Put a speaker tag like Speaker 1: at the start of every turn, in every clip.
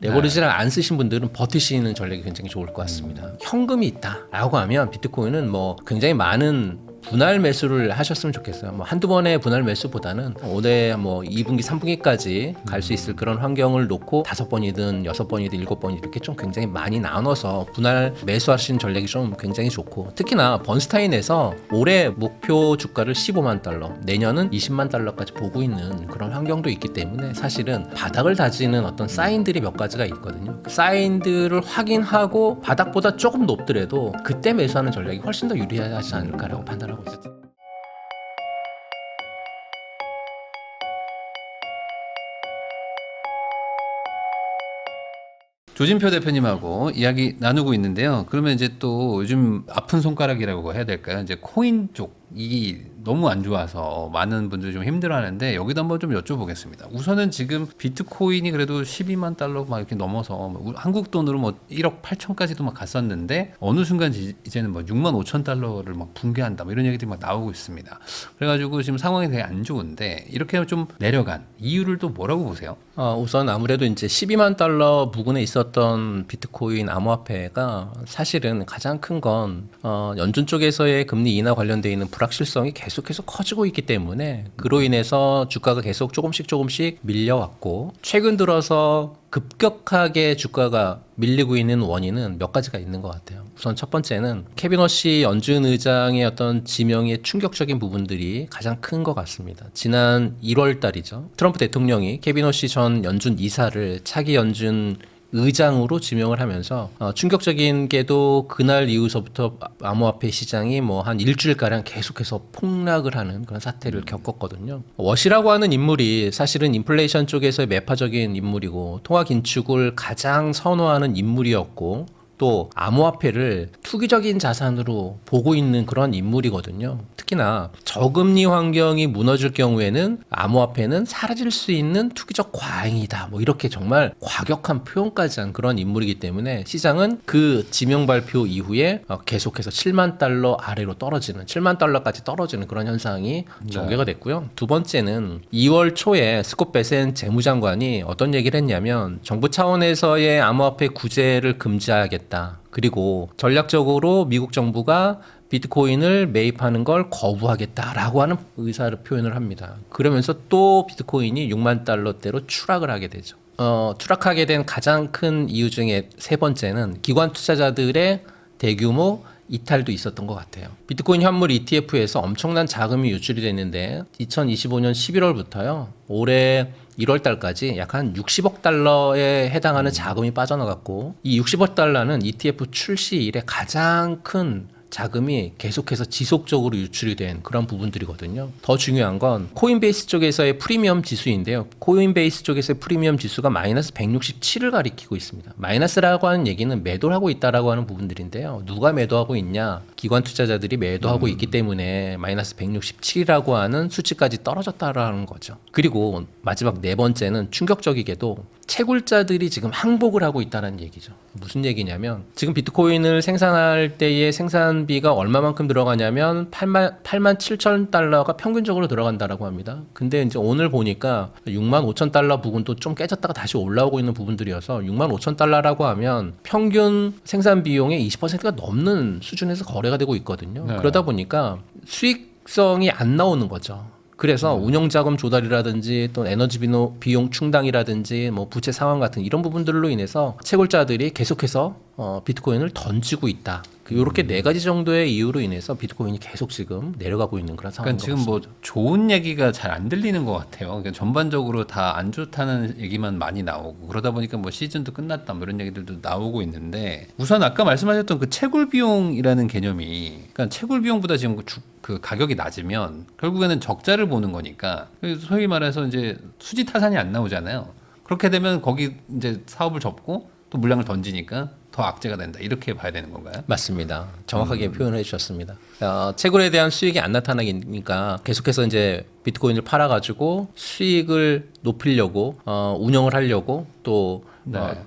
Speaker 1: 레버리지를 안 쓰신 분들은 버티시는 전략이 굉장히 좋을 것 같습니다. 현금이 있다라고 하면 비트코인은 뭐 굉장히 많은 분할 매수를 하셨으면 좋겠어요. 뭐 한두 번의 분할 매수보다는 올해 뭐 2분기, 3분기까지 갈 수 있을 그런 환경을 놓고 5번이든 6번이든 7번이든 이렇게 좀 굉장히 많이 나눠서 분할 매수하시는 전략이 좀 굉장히 좋고, 특히나 번스타인에서 올해 목표 주가를 15만 달러, 내년은 20만 달러까지 보고 있는 그런 환경도 있기 때문에 사실은 바닥을 다지는 어떤 사인들이 몇 가지가 있거든요. 그 사인들을 확인하고 바닥보다 조금 높더라도 그때 매수하는 전략이 훨씬 더 유리하지 않을까라고 판단합니다. 하고 있습니다.
Speaker 2: 조진표 대표님하고 이야기 나누고 있는데요. 그러면 이제 또 요즘 아픈 손가락이라고 해야 될까요? 이제 코인 쪽이 너무 안 좋아서 많은 분들이 좀 힘들어하는데 여기도 한번 좀 여쭤보겠습니다. 우선은 지금 비트코인이 그래도 12만 달러 막 이렇게 넘어서 한국 돈으로 뭐 1억 8천까지도 막 갔었는데 어느 순간 이제는 뭐 6만 5천 달러를 막 붕괴한다 뭐 이런 얘기들이 막 나오고 있습니다. 그래가지고 지금 상황이 되게 안 좋은데 이렇게 좀 내려간 이유를 또 뭐라고 보세요?
Speaker 1: 우선 아무래도 이제 12만 달러 부근에 있었던 비트코인 암호화폐가 사실은 가장 큰 건 연준 쪽에서의 금리 인하 관련돼 있는 불확실성이 계속해서 커지고 있기 때문에 그로 인해서 주가가 계속 조금씩 밀려왔고, 최근 들어서 급격하게 주가가 밀리고 있는 원인은 몇 가지가 있는 것 같아요. 우선 첫 번째는 케빈 워시 연준 의장의 어떤 지명의 충격적인 부분들이 가장 큰 것 같습니다. 지난 1월 달이죠. 트럼프 대통령이 케빈 워시 전 연준 이사를 차기 연준 의장으로 지명을 하면서 충격적인 게도 그날 이후서부터 암호화폐 시장이 뭐 한 일주일가량 계속해서 폭락을 하는 그런 사태를 겪었거든요. 워시라고 하는 인물이 사실은 인플레이션 쪽에서의 매파적인 인물이고 통화 긴축을 가장 선호하는 인물이었고, 또 암호화폐를 투기적인 자산으로 보고 있는 그런 인물이거든요. 특히나 저금리 환경이 무너질 경우에는 암호화폐는 사라질 수 있는 투기적 과잉이다, 뭐 이렇게 정말 과격한 표현까지 한 그런 인물이기 때문에 시장은 그 지명 발표 이후에 계속해서 7만 달러 아래로 떨어지는, 7만 달러까지 떨어지는 그런 현상이 전개가 됐고요. 두 번째는 2월 초에 스콧 베센 재무장관이 어떤 얘기를 했냐면 정부 차원에서의 암호화폐 구제를 금지하겠다, 그리고 전략적으로 미국 정부가 비트코인을 매입하는 걸 거부하겠다라고 하는 의사를 표현을 합니다. 그러면서 또 비트코인이 6만 달러대로 추락을 하게 되죠. 추락하게 된 가장 큰 이유 중에 세 번째는 기관 투자자들의 대규모 이탈도 있었던 것 같아요. 비트코인 현물 ETF에서 엄청난 자금이 유출이 됐는데 2025년 11월부터요 올해 1월 달까지 약 한 60억 달러에 해당하는 자금이 빠져나갔고, 이 60억 달러는 ETF 출시 이래 가장 큰 자금이 계속해서 지속적으로 유출이 된 그런 부분들이거든요. 더 중요한 건 코인베이스 쪽에서의 프리미엄 지수인데요. 코인베이스 쪽에서의 프리미엄 지수가 마이너스 167을 가리키고 있습니다. 마이너스라고 하는 얘기는 매도를 하고 있다라고 하는 부분들인데요. 누가 매도하고 있냐? 기관 투자자들이 매도하고 있기 때문에 마이너스 167이라고 하는 수치까지 떨어졌다라는 거죠. 그리고 마지막 네 번째는 충격적이게도 채굴자들이 지금 항복을 하고 있다는 얘기죠. 무슨 얘기냐면 지금 비트코인을 생산할 때의 생산비가 얼마만큼 들어가냐면 8만 7천 달러가 평균적으로 들어간다라고 합니다. 근데 이제 오늘 보니까 6만 5천 달러 부분도 좀 깨졌다가 다시 올라오고 있는 부분들이어서 6만 5천 달러라고 하면 평균 생산 비용의 20%가 넘는 수준에서 거래가 되고 있거든요.
Speaker 2: 네.
Speaker 1: 그러다 보니까 수익성이 안 나오는 거죠. 그래서 운영자금 조달이라든지 또 에너지 비용 충당이라든지 뭐 부채 상환 같은 이런 부분들로 인해서 채굴자들이 계속해서 비트코인을 던지고 있다. 이렇게 네 가지 정도의 이유로 인해서 비트코인이 계속 지금 내려가고 있는 그런 상황인 것
Speaker 2: 그러니까 지금
Speaker 1: 같습니다.
Speaker 2: 뭐 좋은 얘기가 잘 안 들리는 것 같아요. 그러니까 전반적으로 다 안 좋다는 얘기만 많이 나오고, 그러다 보니까 뭐 시즌도 끝났다 뭐 이런 얘기들도 나오고 있는데, 우선 아까 말씀하셨던 그 채굴 비용이라는 개념이, 그러니까 채굴 비용보다 지금 그 가격이 낮으면 결국에는 적자를 보는 거니까, 소위 말해서 이제 수지 타산이 안 나오잖아요. 그렇게 되면 거기 이제 사업을 접고 또 물량을 던지니까 더 악재가 된다, 이렇게 봐야 되는 건가요?
Speaker 1: 맞습니다. 정확하게 표현해 주셨습니다. 채굴에 대한 수익이 안 나타나니까 계속해서 이제 비트코인을 팔아가지고 수익을 높이려고 운영을 하려고 또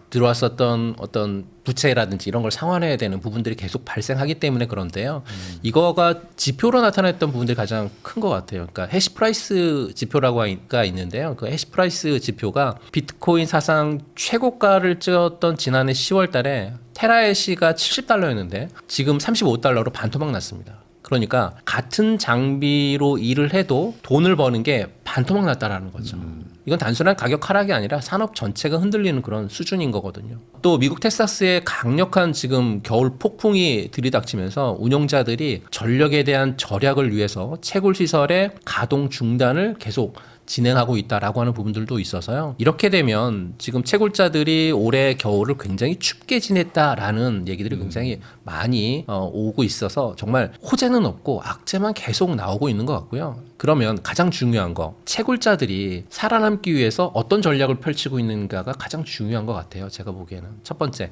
Speaker 1: 들어왔었던 어떤 부채라든지 이런 걸 상환해야 되는 부분들이 계속 발생하기 때문에 그런데요. 이거가 지표로 나타냈던 부분들이 가장 큰 것 같아요. 그러니까 해시프라이스 지표라고 가 있는데요. 그 해시프라이스 지표가 비트코인 사상 최고가를 찍었던 지난해 10월 달에 테라해시가 $70였는데 지금 $35로 반토막 났습니다. 그러니까 같은 장비로 일을 해도 돈을 버는 게 반토막 났다라는 거죠. 이건 단순한 가격 하락이 아니라 산업 전체가 흔들리는 그런 수준인 거거든요. 또 미국 텍사스에 강력한 지금 겨울 폭풍이 들이닥치면서 운용자들이 전력에 대한 절약을 위해서 채굴 시설의 가동 중단을 계속 진행하고 있다라고 하는 부분들도 있어서요. 이렇게 되면 지금 채굴자들이 올해 겨울을 굉장히 춥게 지냈다라는 얘기들이 굉장히 많이 오고 있어서 정말 호재는 없고 악재만 계속 나오고 있는 것 같고요. 그러면 가장 중요한 거, 채굴자들이 살아남기 위해서 어떤 전략을 펼치고 있는가가 가장 중요한 것 같아요. 제가 보기에는. 첫 번째,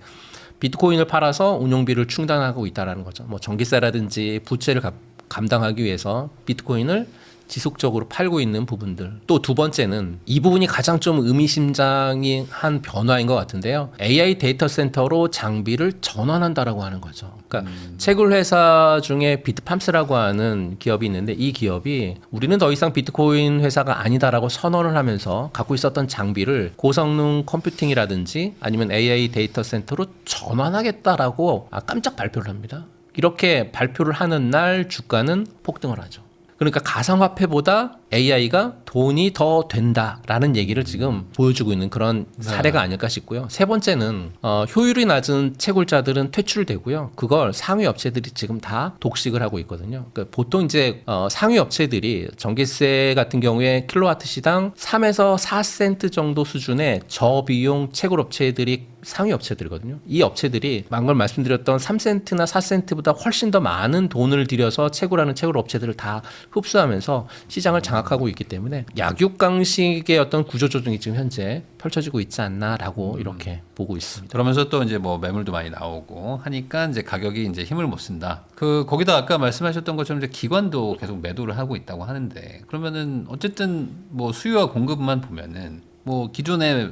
Speaker 1: 비트코인을 팔아서 운용비를 충당하고 있다라는 거죠. 뭐 전기세라든지 부채를 감당하기 위해서 비트코인을 지속적으로 팔고 있는 부분들. 또 두 번째는 이 부분이 가장 좀 의미심장한 변화인 것 같은데요. AI 데이터 센터로 장비를 전환한다라고 하는 거죠. 그러니까 채굴 회사 중에 비트팜스라고 하는 기업이 있는데 이 기업이 우리는 더 이상 비트코인 회사가 아니다라고 선언을 하면서 갖고 있었던 장비를 고성능 컴퓨팅이라든지 아니면 AI 데이터 센터로 전환하겠다라고 깜짝 발표를 합니다. 이렇게 발표를 하는 날 주가는 폭등을 하죠. 그러니까 가상화폐보다 AI가 돈이 더 된다라는 얘기를 지금 보여주고 있는 그런 사례가 아닐까 싶고요. 세 번째는 효율이 낮은 채굴자들은 퇴출되고요. 그걸 상위 업체들이 지금 다 독식을 하고 있거든요. 그러니까 보통 이제 상위 업체들이 전기세 같은 경우에 킬로와트 시당 3에서 4센트 정도 수준의 저비용 채굴 업체들이 상위 업체들이거든요. 이 업체들이 방금 말씀드렸던 3센트나 4센트보다 훨씬 더 많은 돈을 들여서 채굴하는 채굴 업체들을 다 흡수하면서 시장을 장악하고 있기 때문에 약육강식의 어떤 구조조정이 지금 현재 펼쳐지고 있지 않나라고 이렇게 보고 있습니다.
Speaker 2: 그러면서 또 이제 뭐 매물도 많이 나오고 하니까 이제 가격이 이제 힘을 못 쓴다. 거기다 아까 말씀하셨던 것처럼 이제 기관도 계속 매도를 하고 있다고 하는데 그러면은 어쨌든 뭐 수요와 공급만 보면은 뭐 기존에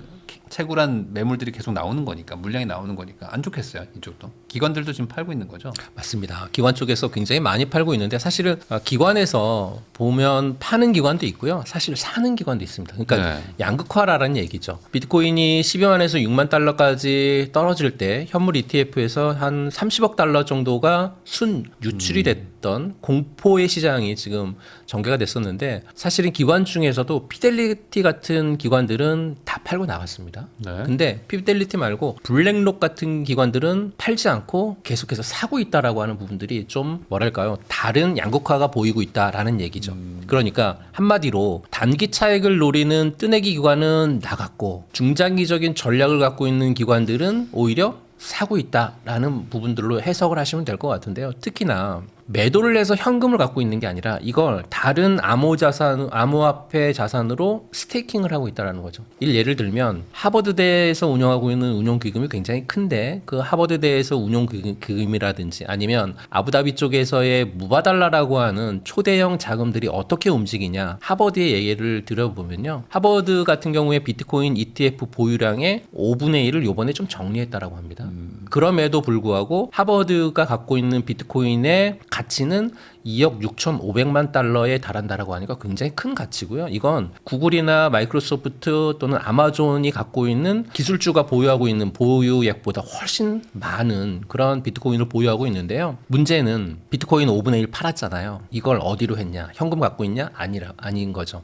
Speaker 2: 채굴한 매물들이 계속 나오는 거니까 물량이 나오는 거니까 안 좋겠어요. 이쪽도 기관들도 지금 팔고 있는 거죠.
Speaker 1: 맞습니다. 기관 쪽에서 굉장히 많이 팔고 있는데 사실은 기관에서 보면 파는 기관도 있고요. 사실 사는 기관도 있습니다. 그러니까 양극화라는 얘기죠. 비트코인이 12만에서 6만 달러까지 떨어질 때 현물 ETF에서 한 30억 달러 정도가 순 유출이 됐던 공포의 시장이 지금 전개가 됐었는데 사실은 기관 중에서도 피델리티 같은 기관들은 다 팔고 나갔습니다. 근데 피델리티 말고 블랙록 같은 기관들은 팔지 않고 계속해서 사고 있다라고 하는 부분들이 좀 뭐랄까요? 다른 양극화가 보이고 있다라는 얘기죠. 그러니까 한마디로 단기 차익을 노리는 뜨내기 기관은 나갔고 중장기적인 전략을 갖고 있는 기관들은 오히려 사고 있다라는 부분들로 해석을 하시면 될 것 같은데요. 특히나 매도를 해서 현금을 갖고 있는 게 아니라 이걸 다른 암호화폐 자산으로 스테이킹을 하고 있다는 거죠. 예를 들면 하버드대에서 운영하고 있는 운용기금이 굉장히 큰데 그 하버드대에서 운용기금이라든지 아니면 아부다비 쪽에서의 무바달라라고 하는 초대형 자금들이 어떻게 움직이냐 하버드의 얘기를 들어보면요. 하버드 같은 경우에 비트코인 ETF 보유량의 5분의 1을 요번에 좀 정리했다라고 합니다. 그럼에도 불구하고 하버드가 갖고 있는 비트코인의 가치는 2억 6,500만 달러에 달한다라고 하니까 굉장히 큰 가치고요. 이건 구글이나 마이크로소프트 또는 아마존이 갖고 있는 기술주가 보유하고 있는 보유액보다 훨씬 많은 그런 비트코인을 보유하고 있는데요. 문제는 비트코인 5분의 1 팔았잖아요. 이걸 어디로 했냐? 현금 갖고 있냐? 아닌 거죠.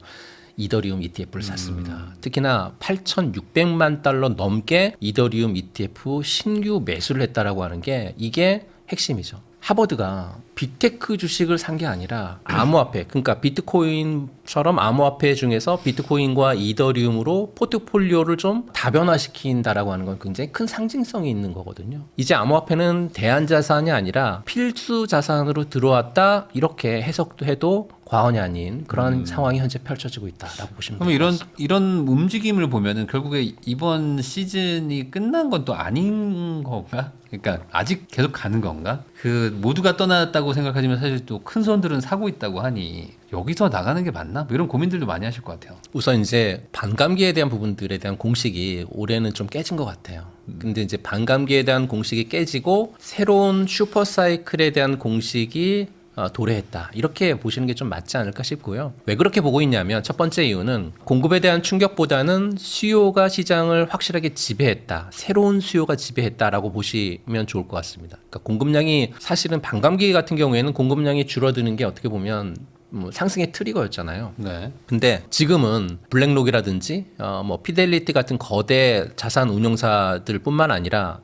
Speaker 1: 이더리움 ETF를 샀습니다. 특히나 8,600만 달러 넘게 이더리움 ETF 신규 매수를 했다라고 하는 게 이게 핵심이죠. 하버드가 빅테크 주식을 산 게 아니라 암호화폐, 그러니까 비트코인처럼 암호화폐 중에서 비트코인과 이더리움으로 포트폴리오를 좀 다변화시킨다라고 하는 건 굉장히 큰 상징성이 있는 거거든요. 이제 암호화폐는 대안자산이 아니라 필수 자산으로 들어왔다 이렇게 해석도 해도 과언이 아닌 그런 상황이 현재 펼쳐지고 있다라고 보시면
Speaker 2: 그럼
Speaker 1: 됩니다.
Speaker 2: 이런 움직임을 보면은 결국에 이번 시즌이 끝난 건 또 아닌 건가? 그러니까 아직 계속 가는 건가? 그 모두가 떠났다고 생각하지만 사실 또 큰 손들은 사고 있다고 하니 여기서 나가는 게 맞나? 뭐 이런 고민들도 많이 하실 것 같아요.
Speaker 1: 우선 이제 반감기에 대한 부분들에 대한 공식이 올해는 좀 깨진 것 같아요. 근데 이제 반감기에 대한 공식이 깨지고 새로운 슈퍼사이클에 대한 공식이 도래했다. 이렇게 보시는 게 좀 맞지 않을까 싶고요. 왜 그렇게 보고 있냐면 첫 번째 이유는 공급에 대한 충격보다는 수요가 시장을 확실하게 지배했다. 새로운 수요가 지배했다라고 보시면 좋을 것 같습니다. 그러니까 공급량이 사실은 반감기 같은 경우에는 공급량이 줄어드는 게 어떻게 보면 뭐 상승의 트리거였잖아요.
Speaker 2: 네.
Speaker 1: 근데 지금은 블랙록이라든지 뭐 피델리티 같은 거대 자산 운용사들뿐만 아니라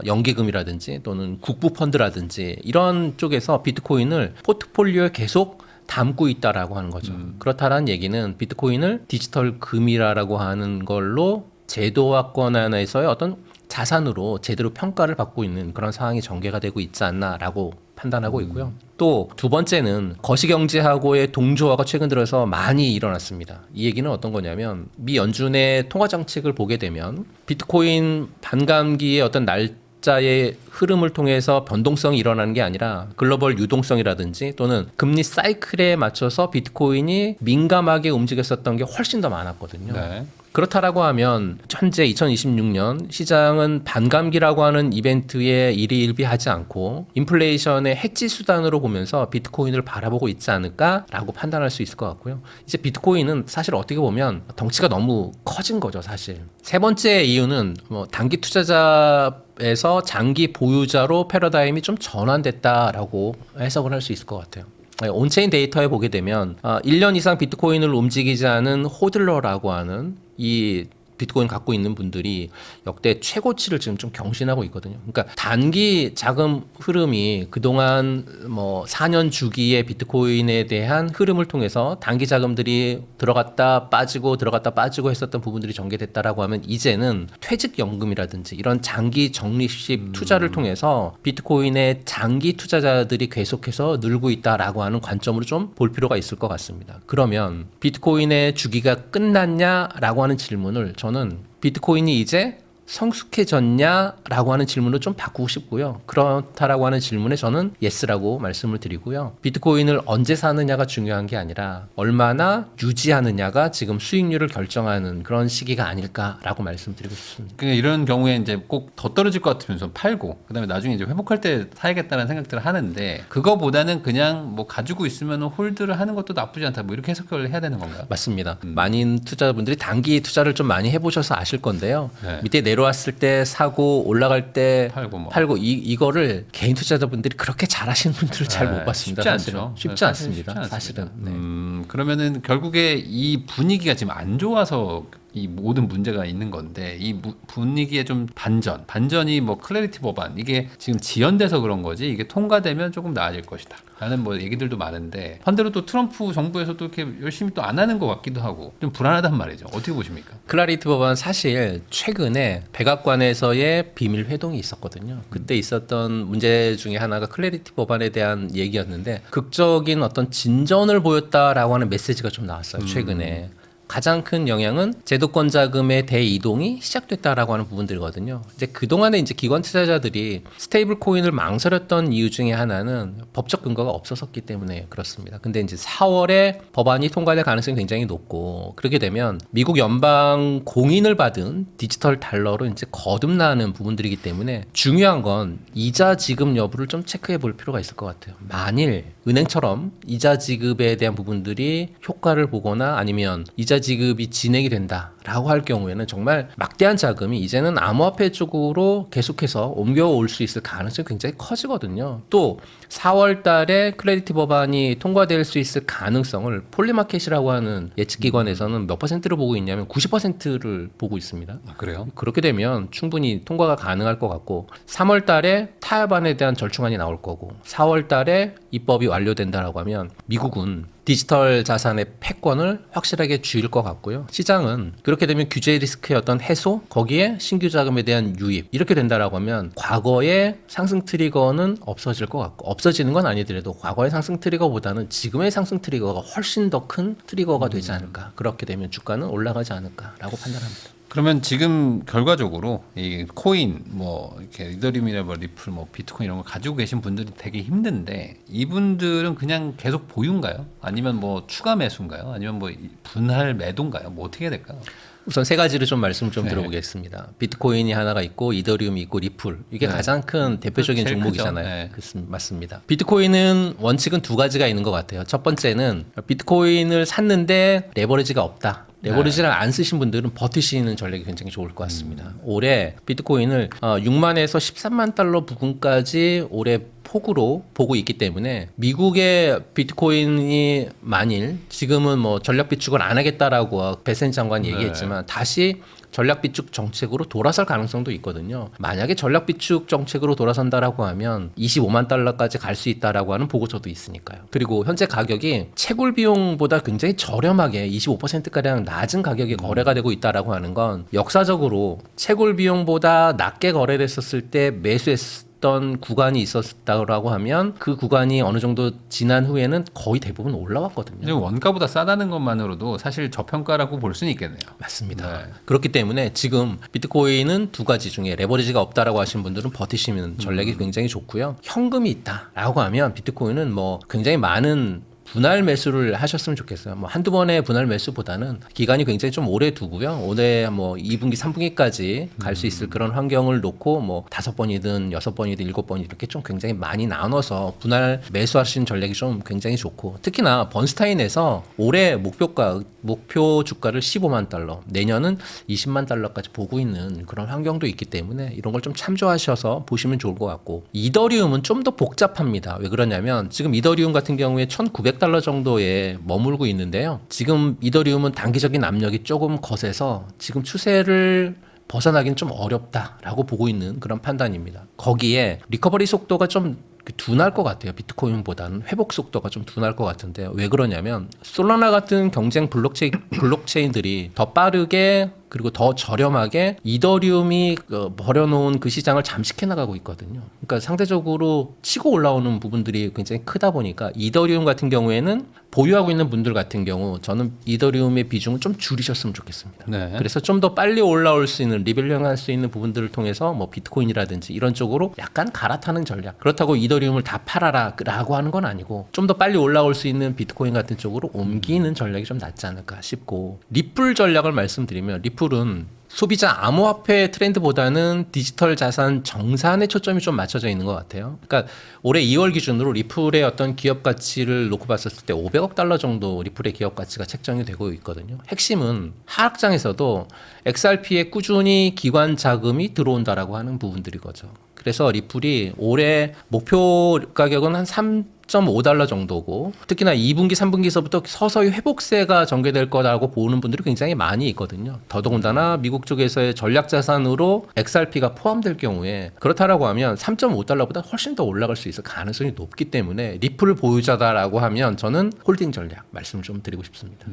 Speaker 1: 연기금이라든지 또는 국부 펀드라든지 이런 쪽에서 비트코인을 포트폴리오에 계속 담고 있다라고 하는 거죠. 그렇다는 얘기는 비트코인을 디지털 금이라고 하는 걸로 제도화권 안에서의 어떤 자산으로 제대로 평가를 받고 있는 그런 상황이 전개가 되고 있지 않나라고 판단하고 있고요. 또 두 번째는 거시경제하고의 동조화가 최근 들어서 많이 일어났습니다. 이 얘기는 어떤 거냐면 미 연준의 통화 정책을 보게 되면 비트코인 반감기의 어떤 날짜의 흐름을 통해서 변동성이 일어나는 게 아니라 글로벌 유동성이라든지 또는 금리 사이클에 맞춰서 비트코인이 민감하게 움직였었던 게 훨씬 더 많았거든요.
Speaker 2: 네.
Speaker 1: 그렇다라고 하면 현재 2026년 시장은 반감기라고 하는 이벤트에 일희일비하지 않고 인플레이션의 해지 수단으로 보면서 비트코인을 바라보고 있지 않을까라고 판단할 수 있을 것 같고요. 이제 비트코인은 사실 어떻게 보면 덩치가 너무 커진 거죠, 사실. 세 번째 이유는 뭐 단기 투자자에서 장기 보유자로 패러다임이 좀 전환됐다라고 해석을 할 수 있을 것 같아요. 온체인 데이터에 보게 되면 1년 이상 비트코인을 움직이지 않은 호들러라고 하는 이 비트코인 갖고 있는 분들이 역대 최고치를 지금 좀 경신하고 있거든요. 그러니까 단기 자금 흐름이 그동안 뭐 4년 주기의 비트코인에 대한 흐름을 통해서 단기 자금들이 들어갔다 빠지고 했었던 부분들이 전개됐다라고 하면 이제는 퇴직연금이라든지 이런 장기 적립식 투자를 통해서 비트코인의 장기 투자자들이 계속해서 늘고 있다라고 하는 관점으로 좀 볼 필요가 있을 것 같습니다. 그러면 비트코인의 주기가 끝났냐라고 하는 질문을 저는 비트코인이 이제 성숙해졌냐라고 하는 질문을 좀 바꾸고 싶고요. 그렇다라고 하는 질문에 저는 예스라고 말씀을 드리고요. 비트코인을 언제 사느냐가 중요한 게 아니라 얼마나 유지하느냐가 지금 수익률을 결정하는 그런 시기가 아닐까라고 말씀드리고 싶습니다.
Speaker 2: 그러니까 이런 경우에 이제 꼭 더 떨어질 것 같으면서 팔고 그다음에 나중에 이제 회복할 때 사야겠다는 생각들을 하는데 그거보다는 그냥 뭐 가지고 있으면 홀드를 하는 것도 나쁘지 않다. 뭐 이렇게 해석을 해야 되는 건가요?
Speaker 1: 맞습니다. 많은 투자자분들이 단기 투자를 좀 많이 해보셔서 아실 건데요.
Speaker 2: 네.
Speaker 1: 밑에 내려왔을 때 사고 올라갈 때
Speaker 2: 팔고 뭐.
Speaker 1: 팔고 이거를 개인 투자자분들이 그렇게 잘하시는 분들을 잘 못
Speaker 2: 네,
Speaker 1: 봤습니다.
Speaker 2: 쉽지
Speaker 1: 사실은.
Speaker 2: 않죠.
Speaker 1: 쉽지
Speaker 2: 사실
Speaker 1: 않습니다.
Speaker 2: 쉽지 않습니다.
Speaker 1: 사실은. 네.
Speaker 2: 그러면은 결국에 이 분위기가 지금 안 좋아서 이 모든 문제가 있는 건데 이 분위기의 좀 반전이 뭐 클래리티 법안 이게 지금 지연돼서 그런 거지 이게 통과되면 조금 나아질 것이다 라는 뭐 얘기들도 많은데 반대로 또 트럼프 정부에서도 이렇게 열심히 또 안 하는 것 같기도 하고 좀 불안하단 말이죠. 어떻게 보십니까?
Speaker 1: 클라리티 법안 사실 최근에 백악관에서의 비밀 회동이 있었거든요. 그때 있었던 문제 중에 하나가 클래리티 법안에 대한 얘기였는데 극적인 어떤 진전을 보였다라고 하는 메시지가 좀 나왔어요. 최근에. 가장 큰 영향은 제도권 자금의 대이동이 시작됐다라고 하는 부분들이거든요. 이제 그동안에 이제 기관 투자자들이 스테이블 코인을 망설였던 이유 중에 하나는 법적 근거가 없었기 때문에 그렇습니다. 근데 이제 4월에 법안이 통과될 가능성이 굉장히 높고 그렇게 되면 미국 연방 공인을 받은 디지털 달러로 이제 거듭나는 부분들이기 때문에 중요한 건 이자 지급 여부를 좀 체크해 볼 필요가 있을 것 같아요. 만일 은행처럼 이자 지급에 대한 부분들이 효과를 보거나 아니면 이자 지급이 진행이 된다라고 할 경우에는 정말 막대한 자금이 이제는 암호화폐 쪽으로 계속해서 옮겨올 수 있을 가능성이 굉장히 커지거든요. 또 4월 달에 클래리티 법안이 통과될 수 있을 가능성을 폴리마켓이라고 하는 예측기관에서는 몇 퍼센트를 보고 있냐면 90%를 보고 있습니다.
Speaker 2: 아, 그래요?
Speaker 1: 그렇게 되면 충분히 통과가 가능할 것 같고 3월 달에 타협안에 대한 절충안이 나올 거고 4월 달에 입법이 완료된다라고 하면 미국은 디지털 자산의 패권을 확실하게 쥐일 것 같고요. 시장은 그렇게 되면 규제 리스크의 어떤 해소, 거기에 신규 자금에 대한 유입 이렇게 된다라고 하면 과거의 상승 트리거는 없어질 것 같고 없어지는 건 아니더라도 과거의 상승 트리거보다는 지금의 상승 트리거가 훨씬 더 큰 트리거가 되지 않을까. 그렇게 되면 주가는 올라가지 않을까라고 판단합니다.
Speaker 2: 그러면 지금 결과적으로 이 코인 뭐 이렇게 이더리움이나 뭐 리플 뭐 비트코인 이런 거 가지고 계신 분들이 되게 힘든데 이분들은 그냥 계속 보유인가요? 아니면 뭐 추가 매수인가요? 아니면 뭐 분할 매도인가요? 뭐 어떻게 해야 될까요?
Speaker 1: 우선 세 가지를 좀 말씀 좀
Speaker 2: 네.
Speaker 1: 들어보겠습니다. 비트코인이 하나가 있고 이더리움이 있고 리플 이게
Speaker 2: 네.
Speaker 1: 가장 큰 대표적인
Speaker 2: 제일
Speaker 1: 종목이잖아요.
Speaker 2: 크죠. 네.
Speaker 1: 맞습니다. 비트코인은 원칙은 두 가지가 있는 것 같아요. 첫 번째는 비트코인을 샀는데 레버리지가 없다. 레버리지를 안 쓰신 분들은 버티시는 전략이 굉장히 좋을 것 같습니다. 올해 비트코인을 6만에서 13만 달러 부근까지 올해 폭으로 보고 있기 때문에 미국의 비트코인이 만일 지금은 뭐 전략 비축을 안 하겠다라고 베센 장관이 얘기했지만 다시 전략 비축 정책으로 돌아설 가능성도 있거든요. 만약에 전략 비축 정책으로 돌아선다라고 하면 25만 달러까지 갈 수 있다라고 하는 보고서도 있으니까요. 그리고 현재 가격이 채굴 비용보다 굉장히 저렴하게 25%가량 낮은 가격에 거래가 되고 있다라고 하는 건 역사적으로 채굴 비용보다 낮게 거래됐었을 때 매수했던 구간이 있었다고 하면 그 구간이 어느 정도 지난 후에는 거의 대부분 올라왔거든요.
Speaker 2: 근데 원가보다 싸다는 것만으로도 사실 저평가라고 볼 수는 있겠네요.
Speaker 1: 맞습니다.
Speaker 2: 네.
Speaker 1: 그렇기 때문에 지금 비트코인은 두 가지 중에 레버리지가 없다라고 하신 분들은 버티시는 전략이 굉장히 좋고요. 현금이 있다라고 하면 비트코인은 뭐 굉장히 많은 분할 매수를 하셨으면 좋겠어요. 뭐 한두 번의 분할 매수보다는 기간이 굉장히 좀 오래 두고요. 올해 뭐 2분기, 3분기까지 갈 수 있을 그런 환경을 놓고 뭐 5번이든 6번이든 7번이든 이렇게 좀 굉장히 많이 나눠서 분할 매수하시는 전략이 좀 굉장히 좋고 특히나 번스타인에서 올해 목표 주가를 15만 달러, 내년은 20만 달러까지 보고 있는 그런 환경도 있기 때문에 이런 걸 좀 참조하셔서 보시면 좋을 것 같고 이더리움은 좀 더 복잡합니다. 왜 그러냐면 지금 이더리움 같은 경우에 1,900달러 정도에 머물고 있는데요. 지금 이더리움은 단기적인 압력이 조금 거세서 지금 추세를 벗어나긴 좀 어렵다라고 보고 있는 그런 판단입니다. 거기에 리커버리 속도가 좀 둔할 것 같아요. 비트코인보다는 회복 속도가 좀 둔할 것 같은데 왜 그러냐면 솔라나 같은 경쟁 블록체인들이 더 빠르게 그리고 더 저렴하게 이더리움이 버려놓은 그 시장을 잠식해 나가고 있거든요. 그러니까 상대적으로 치고 올라오는 부분들이 굉장히 크다 보니까 이더리움 같은 경우에는 보유하고 있는 분들 같은 경우 저는 이더리움의 비중을 좀 줄이셨으면 좋겠습니다.
Speaker 2: 네.
Speaker 1: 그래서 좀 더 빨리 올라올 수 있는 리밸런할 수 있는 부분들을 통해서 뭐 비트코인이라든지 이런 쪽으로 약간 갈아타는 전략. 그렇다고 이더리움을 다 팔아라라고 하는 건 아니고 좀 더 빨리 올라올 수 있는 비트코인 같은 쪽으로 옮기는 전략이 좀 낫지 않을까 싶고 리플 전략을 말씀드리면 리플은 소비자 암호화폐 트렌드보다는 디지털 자산 정산에 초점이 좀 맞춰져 있는 것 같아요. 그러니까 올해 2월 기준으로 리플의 어떤 기업 가치를 놓고 봤었을 때 500억 달러 정도 리플의 기업 가치가 책정이 되고 있거든요. 핵심은 하락장에서도 XRP에 꾸준히 기관 자금이 들어온다라고 하는 부분들이 거죠. 그래서 리플이 올해 목표 가격은 한 3.5달러 정도고 특히나 2분기, 3분기에서부터 서서히 회복세가 전개될 거라고 보는 분들이 굉장히 많이 있거든요. 더더군다나 미국 쪽에서의 전략자산으로 XRP가 포함될 경우에 그렇다라고 하면 3.5달러보다 훨씬 더 올라갈 수 있을 가능성이 높기 때문에 리플 보유자다라고 하면 저는 홀딩 전략 말씀을 좀 드리고 싶습니다.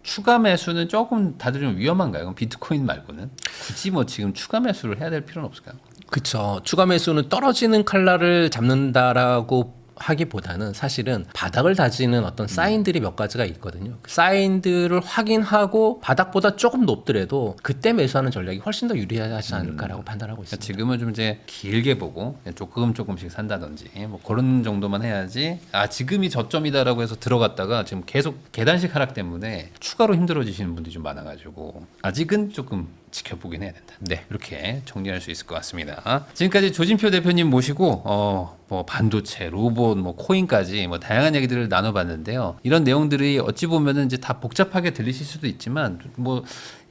Speaker 2: 추가 매수는 조금 다들 좀 위험한가요? 그럼 비트코인 말고는 굳이 뭐 지금 추가 매수를 해야 될 필요는 없을까요?
Speaker 1: 그렇죠. 추가 매수는 떨어지는 칼날을 잡는다라고 하기보다는 사실은 바닥을 다지는 어떤 사인들이 몇 가지가 있거든요. 그 사인들을 확인하고 바닥보다 조금 높더라도 그때 매수하는 전략이 훨씬 더 유리하지 않을까라고 판단하고
Speaker 2: 그러니까
Speaker 1: 있습니다.
Speaker 2: 지금은 좀 이제 길게 보고 조금씩 산다든지 뭐 그런 정도만 해야지 지금이 저점이다라고 해서 들어갔다가 지금 계속 계단식 하락 때문에 추가로 힘들어지시는 분들이 좀 많아가지고 아직은 조금 지켜보긴 해야 된다. 네, 이렇게 정리할 수 있을 것 같습니다. 지금까지 조진표 대표님 모시고 뭐 반도체, 로봇, 뭐 코인까지 뭐 다양한 얘기들을 나눠봤는데요. 이런 내용들이 어찌 보면은 이제 다 복잡하게 들리실 수도 있지만 뭐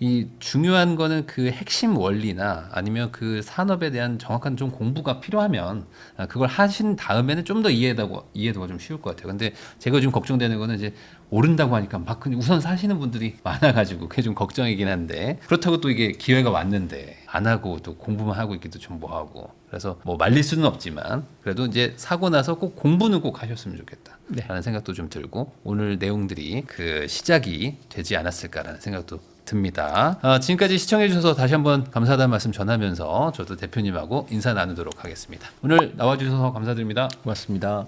Speaker 2: 이 중요한 거는 그 핵심 원리나 아니면 그 산업에 대한 정확한 좀 공부가 필요하면 그걸 하신 다음에는 좀 더 이해도가 좀 쉬울 것 같아요. 근데 제가 좀 걱정되는 거는 이제 오른다고 하니까 막 그냥 우선 사시는 분들이 많아가지고 그게 좀 걱정이긴 한데 그렇다고 또 이게 기회가 왔는데 안 하고 또 공부만 하고 있기도 좀 뭐하고 그래서 뭐 말릴 수는 없지만 그래도 이제 사고 나서 꼭 공부는 꼭 하셨으면 좋겠다 라는 생각도 좀 들고 오늘 내용들이 그 시작이 되지 않았을까라는 생각도 듭니다. 지금까지 시청해주셔서 다시 한번 감사하다는 말씀 전하면서 저도 대표님하고 인사 나누도록 하겠습니다. 오늘 나와주셔서 감사드립니다.
Speaker 1: 고맙습니다.